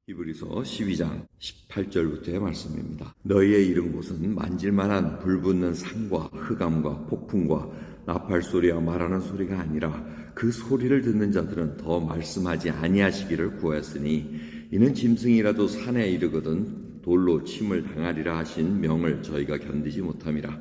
히브리서 12장 18절부터의 말씀입니다. 너희의 이른 곳은 만질만한 불붙는 산과 흑암과 폭풍과 나팔 소리와 말하는 소리가 아니라 그 소리를 듣는 자들은 더 말씀하지 아니하시기를 구하였으니 이는 짐승이라도 산에 이르거든 돌로 침을 당하리라 하신 명을 저희가 견디지 못함이라.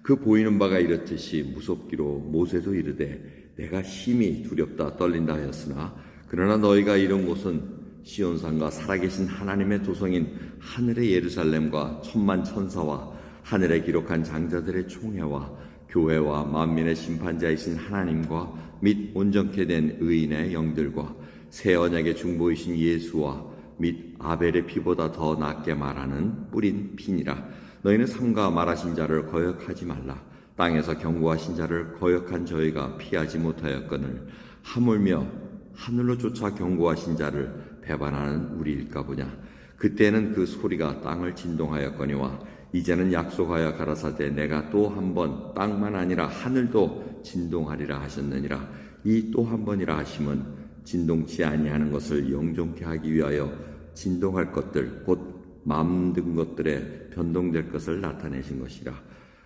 그 보이는 바가 이렇듯이 무섭기로 모세도 이르되 내가 심히 두렵다 떨린다 하였으나 그러나 너희가 이른 곳은 시온산과 살아계신 하나님의 도성인 하늘의 예루살렘과 천만 천사와 하늘에 기록한 장자들의 총회와 교회와 만민의 심판자이신 하나님과 및 온전케 된 의인의 영들과 새 언약의 중보이신 예수와 및 아벨의 피보다 더 낫게 말하는 뿌린 피니라. 너희는 삼가 말하신 자를 거역하지 말라. 땅에서 경고하신 자를 거역한 저희가 피하지 못하였거늘 하물며 하늘로 쫓아 경고하신 자를 배반하는 우리일까 보냐. 그때는 그 소리가 땅을 진동하였거니와 이제는 약속하여 가라사대 내가 또 한 번 땅만 아니라 하늘도 진동하리라 하셨느니라. 이 또 한 번이라 하심은 진동치 아니하는 것을 영존케 하기 위하여 진동할 것들 곧 만든 것들에 변동될 것을 나타내신 것이라.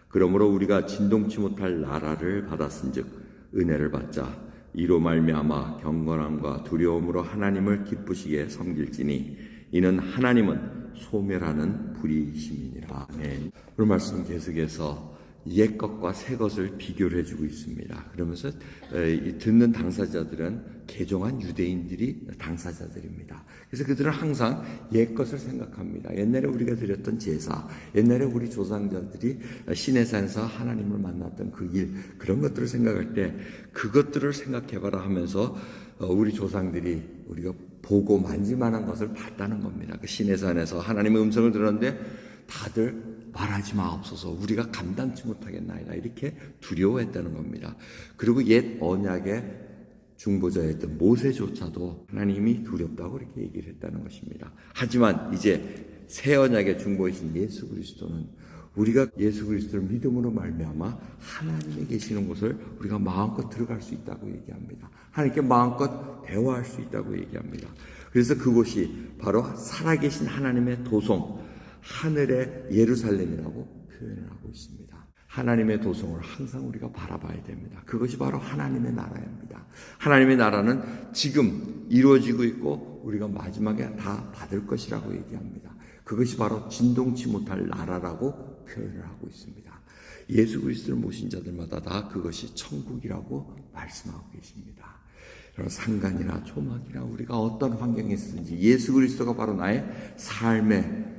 그러므로 우리가 진동치 못할 나라를 받았은즉 은혜를 받자 이로 말미암아 경건함과 두려움으로 하나님을 기쁘시게 섬길지니 이는 하나님은 소멸하는 불이심이니라. 아멘. 그런 말씀 계속해서 옛 것과 새 것을 비교를 해주고 있습니다. 그러면서 듣는 당사자들은 개종한 유대인들이 당사자들입니다. 그래서 그들은 항상 옛 것을 생각합니다. 옛날에 우리가 드렸던 제사, 옛날에 우리 조상자들이 시내산에서 하나님을 만났던 그 일, 그런 것들을 생각할 때 그것들을 생각해봐라 하면서 우리 조상들이 우리가 보고 만질만한 것을 봤다는 겁니다. 그 시내산에서 하나님의 음성을 들었는데 다들 말하지 마옵소서 우리가 감당치 못하겠나이다 이렇게 두려워했다는 겁니다. 그리고 옛 언약의 중보자였던 모세조차도 하나님이 두렵다고 이렇게 얘기를 했다는 것입니다. 하지만 이제 새 언약의 중보이신 예수 그리스도는 우리가 예수 그리스도를 믿음으로 말미암아 하나님이 계시는 곳을 우리가 마음껏 들어갈 수 있다고 얘기합니다. 하나님께 마음껏 대화할 수 있다고 얘기합니다. 그래서 그곳이 바로 살아계신 하나님의 도성 하늘의 예루살렘이라고 표현을 하고 있습니다. 하나님의 도성을 항상 우리가 바라봐야 됩니다. 그것이 바로 하나님의 나라입니다. 하나님의 나라는 지금 이루어지고 있고 우리가 마지막에 다 받을 것이라고 얘기합니다. 그것이 바로 진동치 못할 나라라고 표현을 하고 있습니다. 예수 그리스도를 모신 자들마다 다 그것이 천국이라고 말씀하고 계십니다. 상간이나 초막이나 우리가 어떤 환경에 있든지 예수 그리스도가 바로 나의 삶의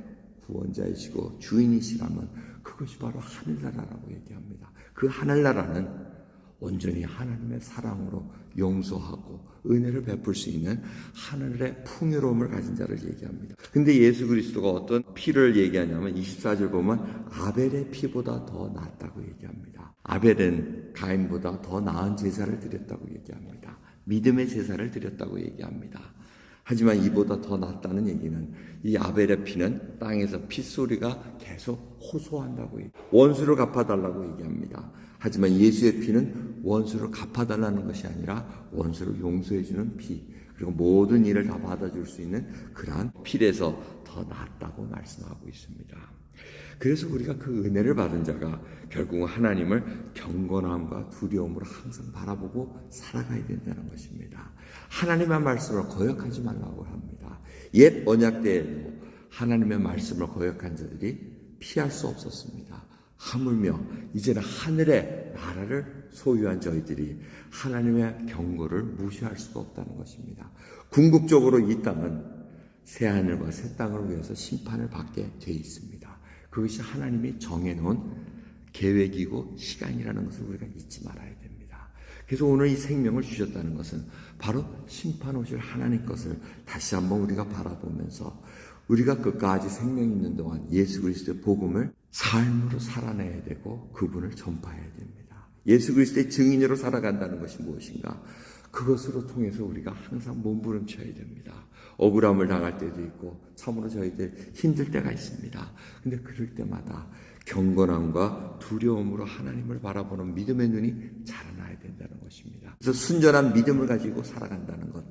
구원자이시고 주인이시라면 그것이 바로 하늘나라라고 얘기합니다. 그 하늘나라는 온전히 하나님의 사랑으로 용서하고 은혜를 베풀 수 있는 하늘의 풍요로움을 가진 자를 얘기합니다. 근데 예수 그리스도가 어떤 피를 얘기하냐면 24절 보면 아벨의 피보다 더 낫다고 얘기합니다. 아벨은 가인보다 더 나은 제사를 드렸다고 얘기합니다. 믿음의 제사를 드렸다고 얘기합니다. 하지만 이보다 더 낫다는 얘기는 이 아벨의 피는 땅에서 핏소리가 계속 호소한다고 얘기합니다. 원수를 갚아달라고 얘기합니다. 하지만 예수의 피는 원수를 갚아달라는 것이 아니라 원수를 용서해주는 피, 그리고 모든 일을 다 받아줄 수 있는 그러한 필에서 더 낫다고 말씀하고 있습니다. 그래서 우리가 그 은혜를 받은 자가 결국은 하나님을 경건함과 두려움으로 항상 바라보고 살아가야 된다는 것입니다. 하나님의 말씀을 거역하지 말라고 합니다. 옛 언약 때에도 하나님의 말씀을 거역한 자들이 피할 수 없었습니다. 하물며 이제는 하늘의 나라를 소유한 저희들이 하나님의 경고를 무시할 수가 없다는 것입니다. 궁극적으로 이 땅은 새 하늘과 새 땅을 위해서 심판을 받게 돼 있습니다. 그것이 하나님이 정해놓은 계획이고 시간이라는 것을 우리가 잊지 말아야 됩니다. 그래서 오늘 이 생명을 주셨다는 것은 바로 심판 오실 하나님 것을 다시 한번 우리가 바라보면서 우리가 끝까지 생명이 있는 동안 예수 그리스도의 복음을 삶으로 살아내야 되고 그분을 전파해야 됩니다. 예수 그리스도의 증인으로 살아간다는 것이 무엇인가? 그것으로 통해서 우리가 항상 몸부림쳐야 됩니다. 억울함을 당할 때도 있고 참으로 저희들 힘들 때가 있습니다. 근데 그럴 때마다 경건함과 두려움으로 하나님을 바라보는 믿음의 눈이 자라나야 된다는 것입니다. 그래서 순전한 믿음을 가지고 살아간다는 것,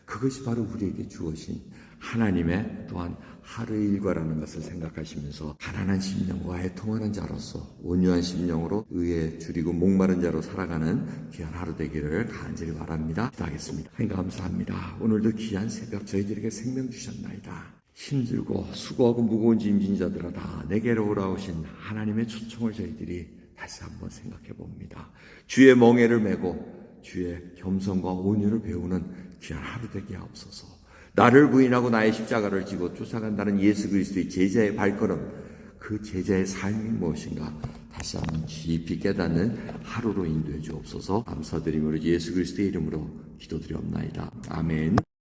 그것이 바로 우리에게 주어진 하나님의 또한 하루 일과라는 것을 생각하시면서 가난한 심령과 애통하는 자로서 온유한 심령으로 의에 줄이고 목마른 자로 살아가는 귀한 하루 되기를 간절히 바랍니다. 기도하겠습니다. 하나님 감사합니다. 오늘도 귀한 새벽 저희들에게 생명 주셨나이다. 힘들고 수고하고 무거운 짐진 자들아 다 내게로 오라오신 하나님의 초청을 저희들이 다시 한번 생각해 봅니다. 주의 멍에를 메고 주의 겸손과 온유를 배우는 귀한 하루 되게 하옵소서. 나를 부인하고 나의 십자가를 지고 쫓아간다는 예수 그리스도의 제자의 발걸음, 그 제자의 삶이 무엇인가 다시 한번 깊이 깨닫는 하루로 인도해 주옵소서. 감사드리므로 예수 그리스도의 이름으로 기도드리옵나이다. 아멘.